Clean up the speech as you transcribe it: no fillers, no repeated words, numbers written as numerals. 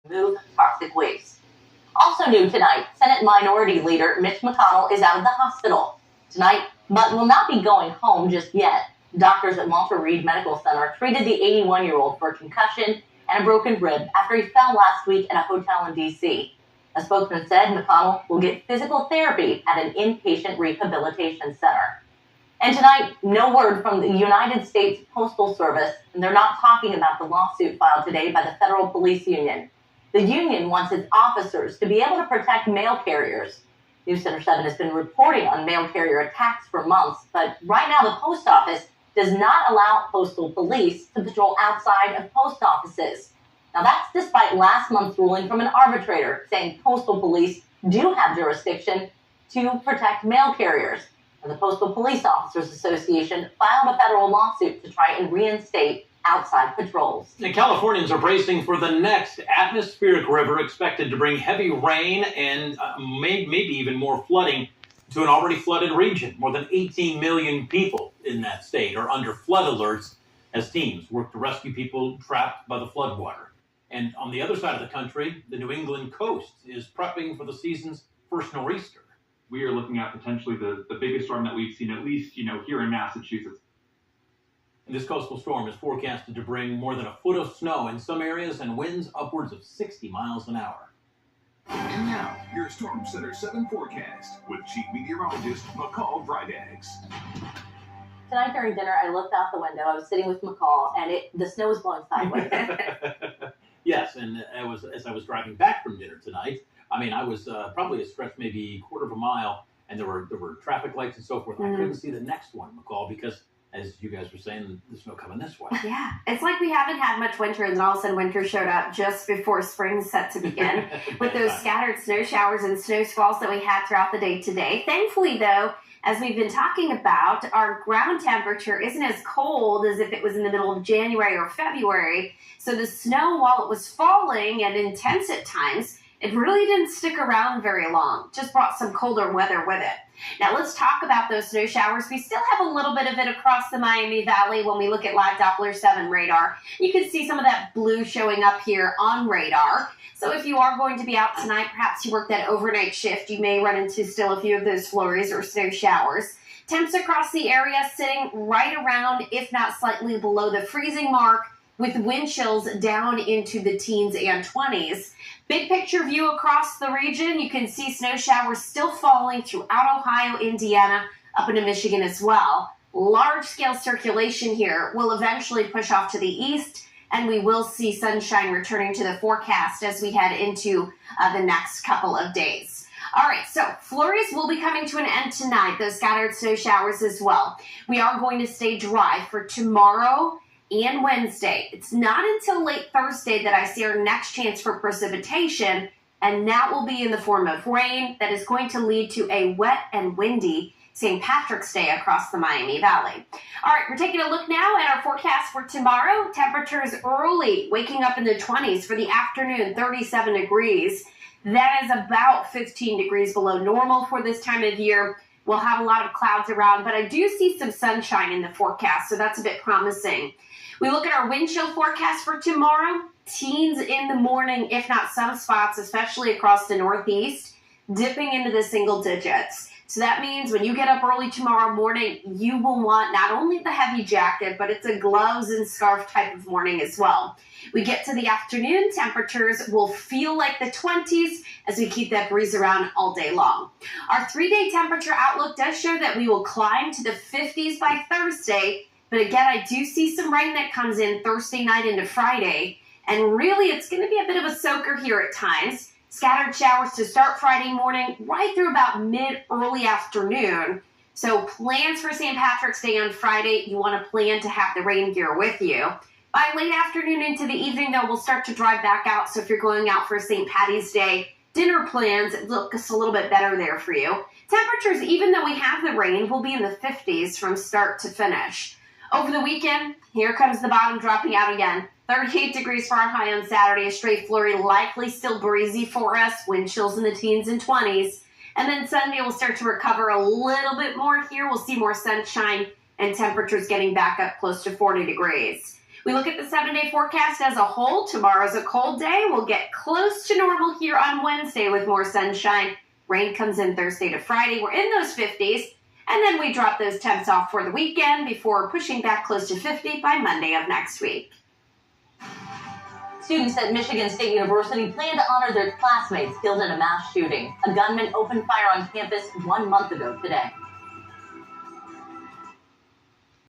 remove toxic waste. Also new tonight, Senate Minority Leader Mitch McConnell is out of the hospital tonight, but will not be going home just yet. Doctors at Walter Reed Medical Center treated the 81-year-old for a concussion and a broken rib after he fell last week at a hotel in D.C. A spokesman said McConnell will get physical therapy at an inpatient rehabilitation center. And tonight, no word from the United States Postal Service, and they're not talking about the lawsuit filed today by the Federal Police Union. The union wants its officers to be able to protect mail carriers. News Center 7 has been reporting on mail carrier attacks for months, but right now the post office does not allow postal police to patrol outside of post offices. Now that's despite last month's ruling from an arbitrator saying postal police do have jurisdiction to protect mail carriers. And the Postal Police Officers Association filed a federal lawsuit to try and reinstate outside patrols. And Californians are bracing for the next atmospheric river expected to bring heavy rain and maybe even more flooding to an already flooded region. More than 18 million people in that state are under flood alerts as teams work to rescue people trapped by the floodwater. And on the other side of the country, the New England coast is prepping for the season's first nor'easter. We are looking at potentially the biggest storm that we've seen, at least, here in Massachusetts. And this coastal storm is forecasted to bring more than a foot of snow in some areas and winds upwards of 60 miles an hour. And now, your Storm Center 7 forecast with Chief Meteorologist McCall Brydags. Tonight during dinner, I looked out the window. I was sitting with McCall, and the snow was blowing sideways. Yes, and as I was driving back from dinner tonight, I was probably a stretch, maybe a quarter of a mile, and there were traffic lights and so forth. I couldn't see the next one, McCall, because, as you guys were saying, the snow coming this way. Yeah, it's like we haven't had much winter, and then all of a sudden winter showed up just before spring's set to begin with those scattered snow showers and snow squalls that we had throughout the day today. Thankfully, though, as we've been talking about, our ground temperature isn't as cold as if it was in the middle of January or February. So the snow, while it was falling and intense at times, it really didn't stick around very long. Just brought some colder weather with it. Now let's talk about those snow showers. We still have a little bit of it across the Miami Valley when we look at live Doppler 7 radar. You can see some of that blue showing up here on radar. So if you are going to be out tonight, perhaps you work that overnight shift, you may run into still a few of those flurries or snow showers. Temps across the area sitting right around, if not slightly below the freezing mark, with wind chills down into the teens and 20s. Big picture view across the region, you can see snow showers still falling throughout Ohio, Indiana, up into Michigan as well. Large-scale circulation here will eventually push off to the east, and we will see sunshine returning to the forecast as we head into the next couple of days. All right, so flurries will be coming to an end tonight, those scattered snow showers as well. We are going to stay dry for tomorrow and Wednesday. It's not until late Thursday that I see our next chance for precipitation, and that will be in the form of rain that is going to lead to a wet and windy St. Patrick's Day across the Miami Valley. All right, we're taking a look now at our forecast for tomorrow. Temperatures early, waking up in the 20s for the afternoon, 37 degrees. That is about 15 degrees below normal for this time of year. We'll have a lot of clouds around, but I do see some sunshine in the forecast, so that's a bit promising. We look at our wind chill forecast for tomorrow. Teens in the morning, if not some spots, especially across the Northeast, dipping into the single digits. So that means when you get up early tomorrow morning, you will want not only the heavy jacket, but it's a gloves and scarf type of morning as well. We get to the afternoon, temperatures will feel like the 20s as we keep that breeze around all day long. Our 3-day temperature outlook does show that we will climb to the 50s by Thursday, but again, I do see some rain that comes in Thursday night into Friday, and really it's going to be a bit of a soaker here at times. Scattered showers to start Friday morning right through about mid-early afternoon. So plans for St. Patrick's Day on Friday, you want to plan to have the rain gear with you. By late afternoon into the evening, though, we'll start to drive back out. So if you're going out for St. Patty's Day dinner plans, it looks a little bit better there for you. Temperatures, even though we have the rain, will be in the 50s from start to finish. Over the weekend, here comes the bottom dropping out again. 38 degrees for our high on Saturday, a straight flurry, likely still breezy for us, wind chills in the teens and 20s. And then Sunday will start to recover a little bit more here. We'll see more sunshine and temperatures getting back up close to 40 degrees. We look at the 7-day forecast as a whole. Tomorrow's a cold day. We'll get close to normal here on Wednesday with more sunshine. Rain comes in Thursday to Friday. We're in those 50s. And then we drop those temps off for the weekend before pushing back close to 50 by Monday of next week. Students at Michigan State University plan to honor their classmates killed in a mass shooting. A gunman opened fire on campus 1 month ago today.